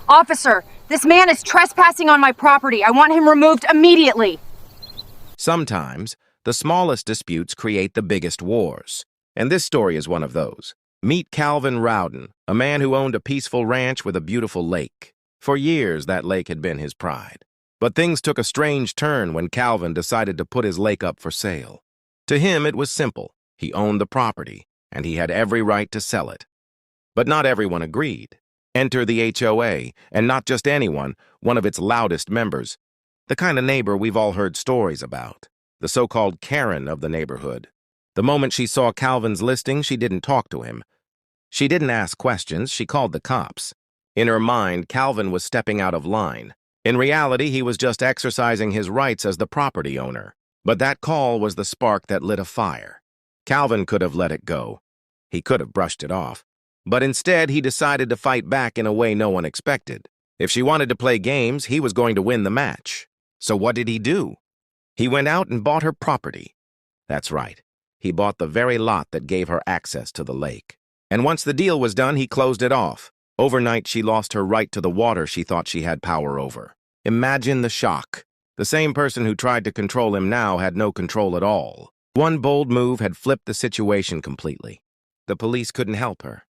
Officer, this man is trespassing on my property. I want him removed immediately. Sometimes, the smallest disputes create the biggest wars. And this story is one of those. Meet Calvin Rowden, a man who owned a peaceful ranch with a beautiful lake. For years, that lake had been his pride. But things took a strange turn when Calvin decided to put his lake up for sale. To him, it was simple. He owned the property, and he had every right to sell it. But not everyone agreed. Enter the HOA, and not just anyone, one of its loudest members. The kind of neighbor we've all heard stories about. The so-called Karen of the neighborhood. The moment she saw Calvin's listing, she didn't talk to him. She didn't ask questions, she called the cops. In her mind, Calvin was stepping out of line. In reality, he was just exercising his rights as the property owner. But that call was the spark that lit a fire. Calvin could have let it go. He could have brushed it off. But instead, he decided to fight back in a way no one expected. If she wanted to play games, he was going to win the match. So what did he do? He went out and bought her property. That's right. He bought the very lot that gave her access to the lake. And once the deal was done, he closed it off. Overnight, she lost her right to the water she thought she had power over. Imagine the shock. The same person who tried to control him now had no control at all. One bold move had flipped the situation completely. The police couldn't help her.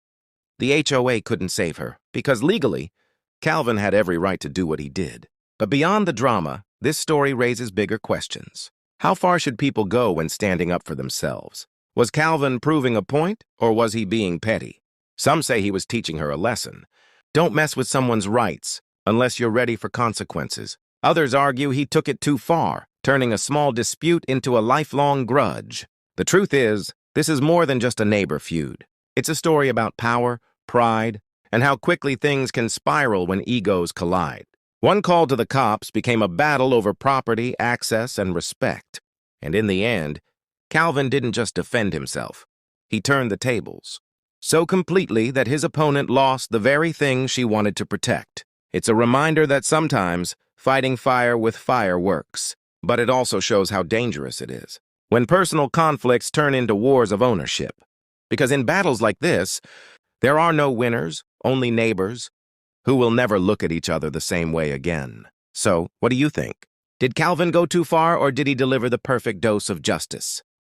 The HOA couldn't save her, because legally, Calvin had every right to do what he did. But beyond the drama, this story raises bigger questions. How far should people go when standing up for themselves? Was Calvin proving a point, or was he being petty? Some say he was teaching her a lesson. Don't mess with someone's rights, unless you're ready for consequences. Others argue he took it too far, turning a small dispute into a lifelong grudge. The truth is, this is more than just a neighbor feud. It's a story about power, pride, and how quickly things can spiral when egos collide. One call to the cops became a battle over property, access, and respect. And in the end, Calvin didn't just defend himself. He turned the tables. So completely that his opponent lost the very thing she wanted to protect. It's a reminder that sometimes fighting fire with fire works, but it also shows how dangerous it is when personal conflicts turn into wars of ownership. Because in battles like this, there are no winners, only neighbors, who will never look at each other the same way again. So, what do you think? Did Calvin go too far, or did he deliver the perfect dose of justice?